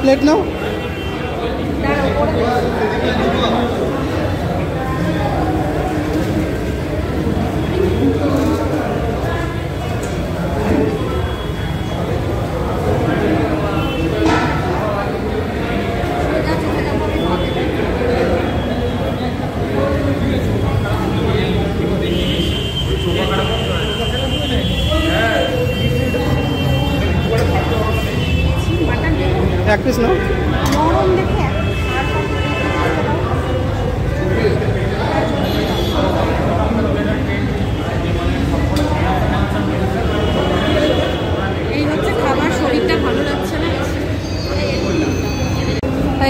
Plate নাও। এক piece নাও।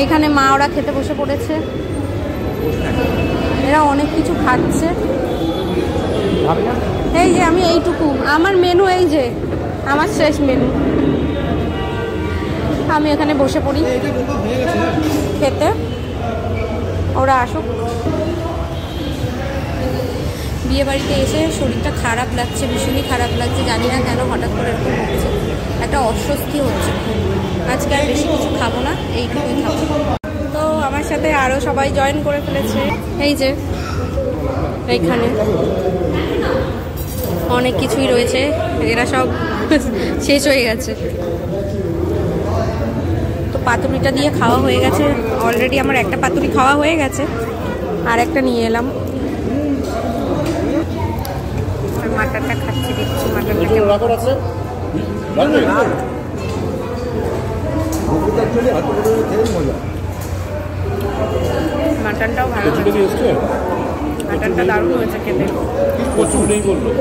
এখানে মা ওরা খেতে বসে পড়েছে, এরা অনেক কিছু খাচ্ছে। এই যে আমি এইটুকু আমার মেনু, এই যে আমার শেষ মেনু, আমি এখানে বসে পড়ি খেতে, ওরা আসুক। বিয়ে বাড়িতে এসে শরীরটা খারাপ লাগছে, ভীষণই খারাপ লাগছে, জানি না কেন হঠাৎ করে এরকম হচ্ছে, একটা অস্বস্তি হচ্ছে। আজকে আর বেশি কিছু খাবো না, এইটুকুই খাবো। তো আমার সাথে আরও সবাই জয়েন করে ফেলেছে, এই যে এইখানে অনেক কিছুই রয়েছে, এরা সব শেষ হয়ে গেছে। তো পাতুরিটা দিয়ে খাওয়া হয়ে গেছে অলরেডি, আমার একটা পাতুরি খাওয়া হয়ে গেছে, আর একটা নিয়ে এলাম। মাটনটা খাচ্ছি, দেখছি মাটনটাকে। মাটনটাও ভালো হয়েছে, মাটনটা দারুণ হয়েছে খেতে।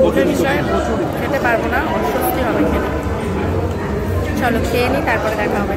ওটা বিষয় খেতে পারবো না, অস্বস্তি হবে খেতে। চলো খেয়ে নিই, তারপরে দেখা হবে।